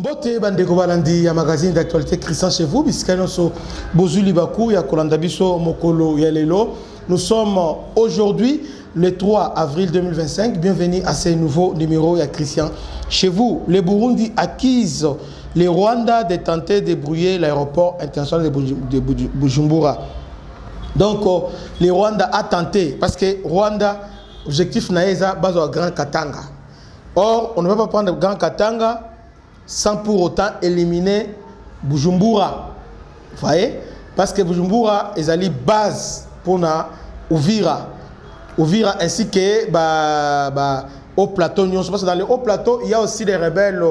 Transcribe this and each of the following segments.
Mbote bandeko balandi ya magazine d'actualité Christian chez vous bisikano so bozuli baku ya kolanda biso mokolo ya lelo. Nous sommes aujourd'hui le 3 avril 2025. Bienvenue à ce nouveau numéro ya Christian chez vous. Le Burundi accuse le Rwanda de tenter de brouiller l'aéroport international de Bujumbura. Donc le Rwanda a tenté parce que Rwanda objectif naeza bazo Grand Katanga. Or on ne va pas prendre Grand Katanga sans pour autant éliminer Bujumbura. Vous voyez? Parce que Bujumbura est la base pour na Uvira. Uvira ainsi que au plateau. Parce que dans le haut plateau, il y a aussi des rebelles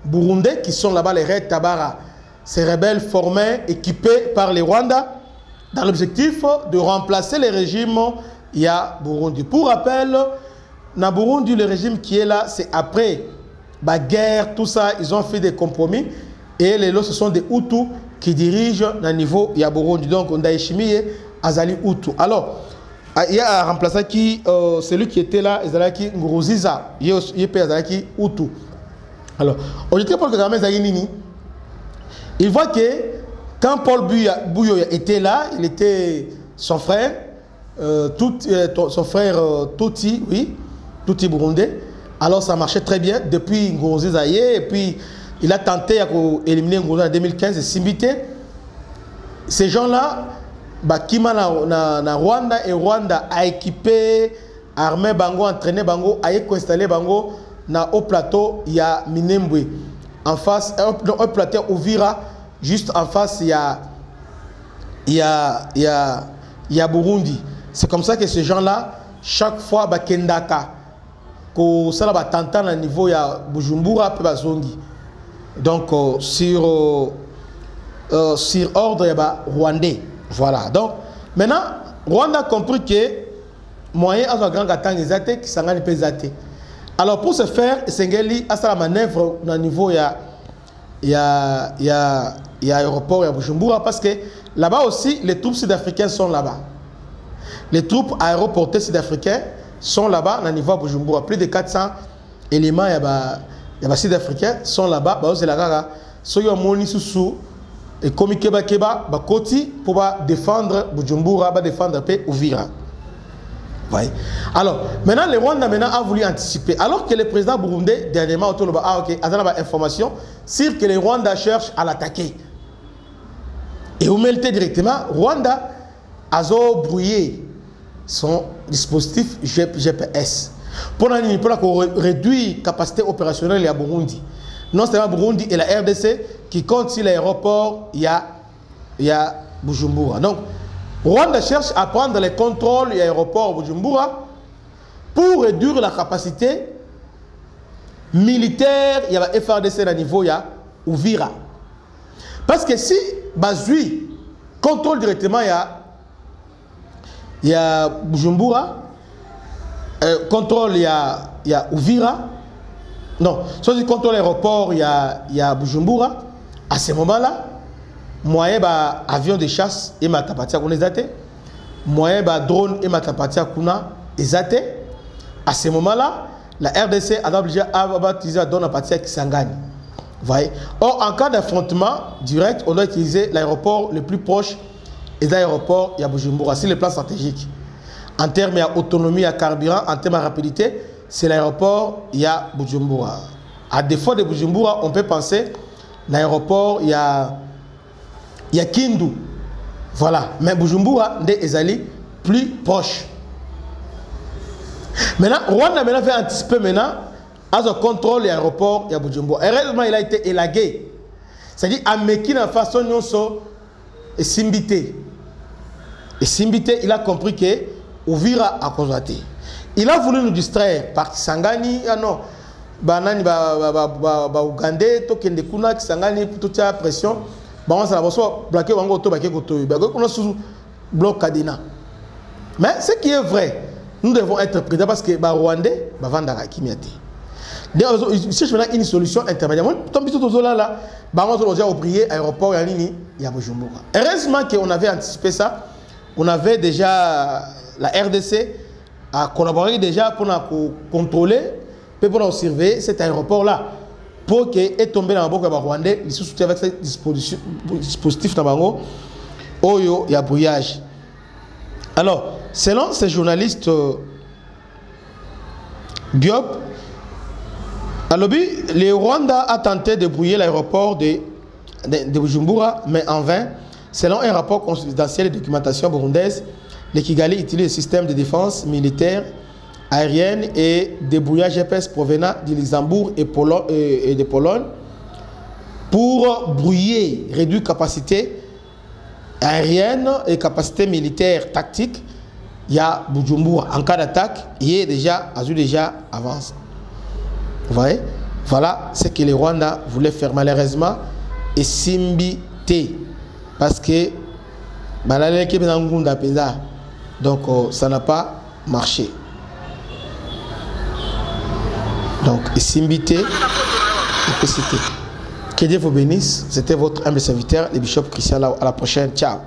burundais qui sont là-bas, les Red Tabara. Ces rebelles formés, équipés par les Rwandais, dans l'objectif de remplacer le régime il y a Burundi. Pour rappel, dans Burundi, le régime qui est là, c'est après la guerre, tout ça, ils ont fait des compromis. Et les lots, ce sont des Hutus qui dirigent dans le niveau il y a Burundi. Donc, on a échimié Azali Hutu. Alors, il y a un remplaçant qui, celui qui était là, Azali Nguruziza, il y a Azali Hutu. Alors, aujourd'hui, Paul Kagame Zayinini, il voit que quand Paul Bouyoya était là, il était son frère, son frère Toti, oui, Toti Burundais. Alors ça marchait très bien depuis Ngozi Zaye et puis il a tenté d'éliminer Ngozi en 2015 et Simbité. Ces gens-là, Kima na Rwanda et Rwanda a équipé, armé Bango, entraîné Bango, a installé Bango na haut plateau, il y a Minembwe. En face, un plateau Uvira, juste en face, il y a Burundi. C'est comme ça que ces gens-là, chaque fois, Kendaka, que ça va tenter à niveau ya Bujumbura pe bazongi. Donc sur ordre ya rwandais. Voilà. Donc maintenant Rwanda a compris que moyen à grand Katanga ezate qui sangani pe zate. Alors pour ce faire, Sengeli a sa manœuvre au niveau ya aéroport ya Bujumbura parce que là-bas aussi les troupes sud-africaines sont là-bas. Les troupes aéroportées sud-africaines sont là-bas, au niveau de Bujumbura. Plus de 400 éléments sud-africains sont là-bas. C'est la gare. Soyo moni sous et comme Keba Koti pour défendre Bujumbura, défendre paix Uvira. Alors, maintenant, le Rwanda a voulu anticiper. Alors que le président burundais, dernièrement, autour de information, sur que le Rwanda cherche à l'attaquer. Et vous mettez directement, Rwanda a brouillé son dispositif GPS. Pour réduire la capacité opérationnelle à Burundi. Non seulement Burundi et la RDC qui comptent sur l'aéroport, il y a Bujumbura. Donc, Rwanda cherche à prendre le contrôle de l'aéroport Bujumbura pour réduire la capacité militaire. Il y a la FRDC à niveau, il y a Uvira. Parce que si Bazui contrôle directement, il y a Bujumbura, contrôle, il y a Uvira. Non, soit il contrôle l'aéroport, il y a Bujumbura. À ce moment-là, moyen avion de chasse et matapatia kuna ezate. Moyen drone et matapatia kuna ezate. À ce moment-là, la RDC a obligé à utiliser la drone apatia Kisangani. Voyez. Or, en cas d'affrontement direct, on doit utiliser l'aéroport le plus proche. Et l'aéroport, il y a Bujumbura. C'est le plan stratégique. En termes d'autonomie, à carburant, en termes de rapidité, c'est l'aéroport, il y a Bujumbura. À défaut de Bujumbura, on peut penser l'aéroport, il y a Kindu. Voilà. Mais Bujumbura, est allé plus proche. Maintenant, Rwanda fait anticiper maintenant, à son contrôle de l'aéroport, il y a Bujumbura. Heureusement, il a été élagué. C'est-à-dire, à Mekina, façon, et Simbité. Et Simbité, il a compris que Uvira a constaté. Il a voulu nous distraire par Kisangani, ah non, banani Ougandais, Tokende Kuna, Kisangani, toute la pression. On va bloquer Wango Oto, on a sous bloc Kadina. Mais ce qui est vrai, nous devons être prudents parce que Rwandais, Vandara Kimiate. Il cherche maintenant une solution intermédiaire. Tant pis tout là, on a déjà oublié l'aéroport, il y a Bujumbura. Heureusement qu'on avait anticipé ça. On avait déjà la RDC à collaborer déjà pour contrôler, pour surveiller cet aéroport-là. pour que est tombé dans la boca rwandais, ils se soutient avec ce dispositif dans bango oyo ya brouillage. Alors, selon ces journalistes Diop, à l'objet, le Rwanda a tenté de brouiller l'aéroport de Bujumbura, mais en vain. Selon un rapport confidentiel de documentation burundaise, le Kigali utilise le système de défense militaire aérienne et de brouillage GPS provenant du Luxembourg et de Pologne pour brouiller, réduire capacité aérienne et capacité militaire tactique. Il y a Bujumbura en cas d'attaque, il est déjà avance. Vous voyez? Voilà ce que le Rwanda voulait faire malheureusement et Simbité parce que donc ça n'a pas marché. Donc Simbité, que Dieu vous bénisse. C'était votre humble serviteur, le bishop Christian. À la prochaine. Ciao.